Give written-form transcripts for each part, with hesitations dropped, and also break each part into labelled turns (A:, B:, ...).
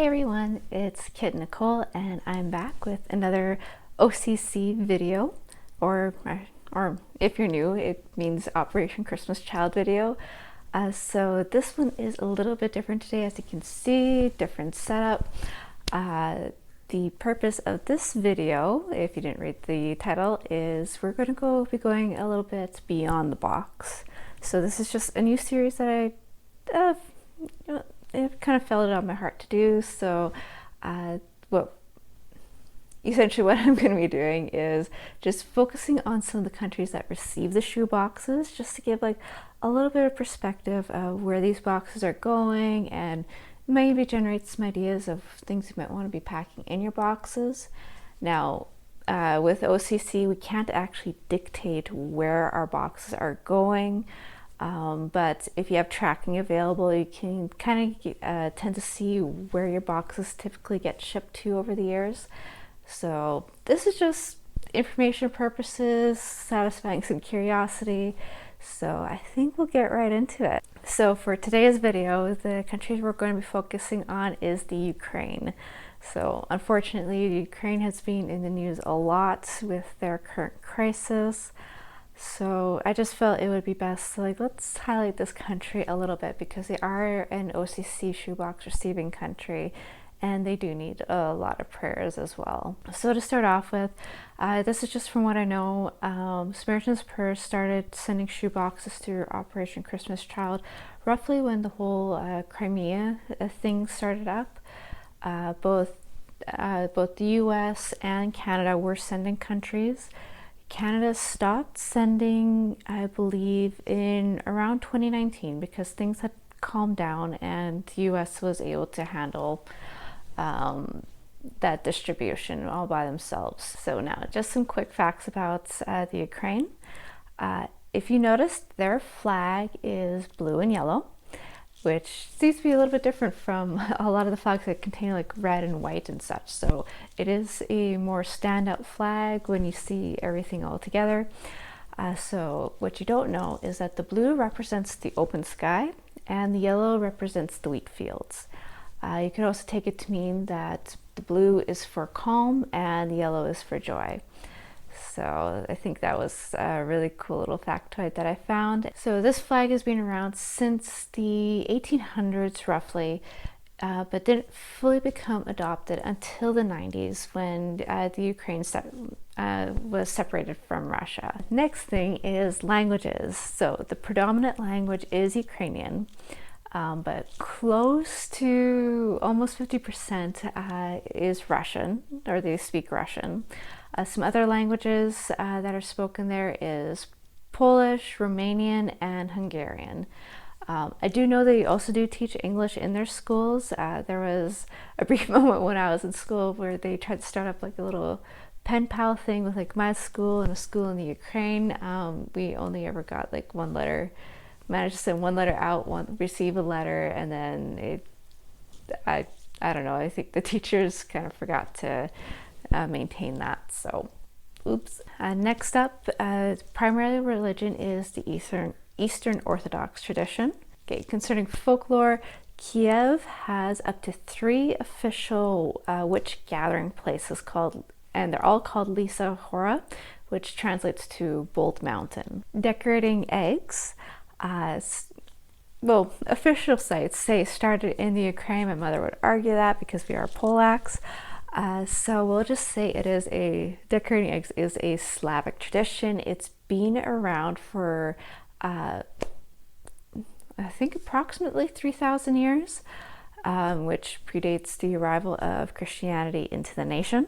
A: Hey everyone, it's Kit.Nicole and I'm back with another OCC video, or if you're new, it means Operation Christmas Child video. So this one is a little bit different today, as you can see, different setup. The purpose of this video, if you didn't read the title, is we're going to be going a little bit beyond the box. So this is just a new series that it kind of felt it on my heart to do. So essentially what I'm going to be doing is just focusing on some of the countries that receive the shoe boxes, just to give like a little bit of perspective of where these boxes are going, and maybe generate some ideas of things you might want to be packing in your boxes. Now, with OCC, we can't actually dictate where our boxes are going. But if you have tracking available, you can kind of tend to see where your boxes typically get shipped to over the years. So this is just information purposes, satisfying some curiosity. So I think we'll get right into it. So for today's video, the countries we're going to be focusing on is the Ukraine. So unfortunately, Ukraine has been in the news a lot with their current crisis. So I just felt it would be best to let's highlight this country a little bit, because they are an OCC shoebox receiving country and they do need a lot of prayers as well. So to start off with, this is just from what I know. Samaritan's Purse started sending shoe boxes through Operation Christmas Child roughly when the whole Crimea thing started up. Both the US and Canada were sending countries. Canada stopped sending, I believe, in around 2019 because things had calmed down and the US was able to handle that distribution all by themselves. So now just some quick facts about the Ukraine. If you noticed, their flag is blue and yellow, which seems to be a little bit different from a lot of the flags that contain like red and white and such. So it is a more standout flag when you see everything all together. So what you don't know is that the blue represents the open sky and the yellow represents the wheat fields. You could also take it to mean that the blue is for calm and the yellow is for joy. So I think that was a really cool little factoid that I found. So this flag has been around since the 1800s roughly, but didn't fully become adopted until the 90s when the Ukraine was separated from Russia. Next thing is languages. So the predominant language is Ukrainian, but close to almost 50% is Russian, or they speak Russian. Some other languages that are spoken there is Polish, Romanian, and Hungarian. I do know they also do teach English in their schools. There was a brief moment when I was in school where they tried to start up like a little pen pal thing with like my school and a school in the Ukraine. We only ever got like one letter, managed to send one letter out, receive a letter, and then I don't know, I think the teachers kind of forgot to maintain that, so oops. Next up, primarily religion is the Eastern Orthodox tradition. Okay, concerning folklore, Kiev has up to 3 official witch gathering places called, and they're all called Lisa Hora, which translates to Bold Mountain. Decorating eggs, well, official sites say started in the Ukraine. My mother would argue that because we are Polacks. So we'll just say decorating eggs is a Slavic tradition. It's been around for, I think approximately 3,000 years, which predates the arrival of Christianity into the nation.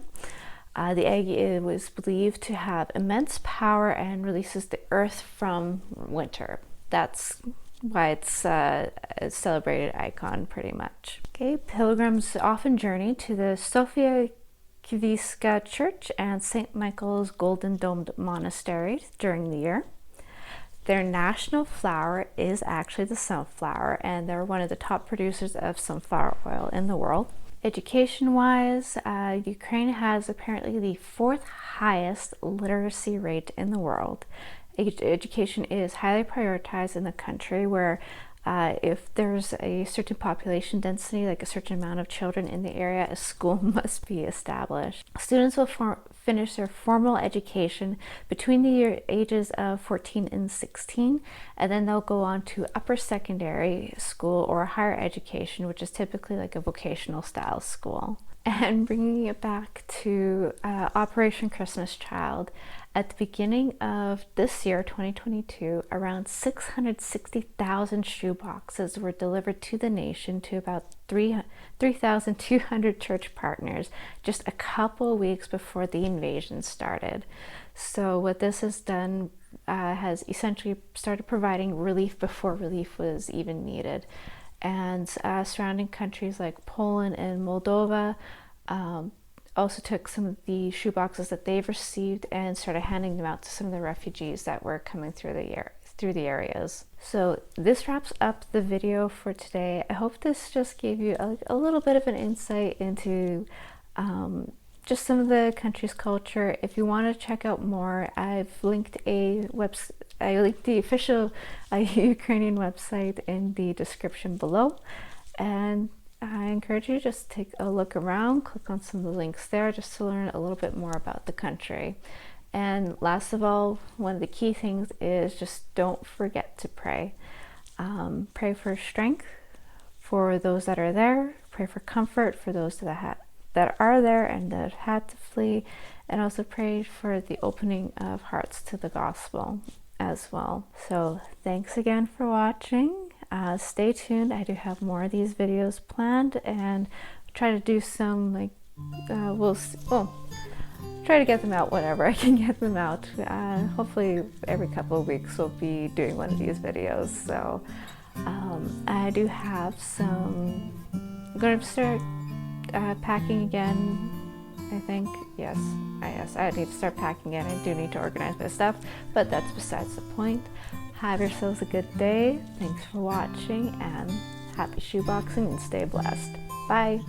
A: The egg was believed to have immense power and releases the earth from winter. That's why it's a celebrated icon pretty much. Okay, pilgrims often journey to the Sofia Kieviska Church and St. Michael's Golden Domed Monastery during the year. Their national flower is actually the sunflower, and they're one of the top producers of sunflower oil in the world. Education-wise, Ukraine has apparently the 4th highest literacy rate in the world. Education is highly prioritized in the country, where If there's a certain population density, like a certain amount of children in the area, a school must be established. Students will finish their formal education between the ages of 14 and 16, and then they'll go on to upper secondary school or higher education, which is typically like a vocational style school. And bringing it back to Operation Christmas Child, at the beginning of this year, 2022, around 660,000 shoe boxes were delivered to the nation to about 3,200 church partners just a couple weeks before the invasion started. So what this has done has essentially started providing relief before relief was even needed. And surrounding countries like Poland and Moldova also took some of the shoe boxes that they've received and started handing them out to some of the refugees that were coming through the areas. So this wraps up the video for today. I hope this just gave you a little bit of an insight into just some of the country's culture. If you want to check out more, I've linked the official Ukrainian website in the description below, and I encourage you to just take a look around, click on some of the links there just to learn a little bit more about the country. And last of all, one of the key things is just don't forget to pray. Pray for strength for those that are there, pray for comfort for those that are there and that had to flee, and also pray for the opening of hearts to the gospel as well. So thanks again for watching. Stay tuned. I do have more of these videos planned, and try to do some try to get them out whenever I can get them out. Hopefully every couple of weeks we'll be doing one of these videos. So I do have some. I'm going to start packing again. I think yes, I need to start packing again. I do need to organize my stuff, but that's besides the point. Have yourselves a good day. Thanks for watching, and happy shoeboxing and stay blessed. Bye.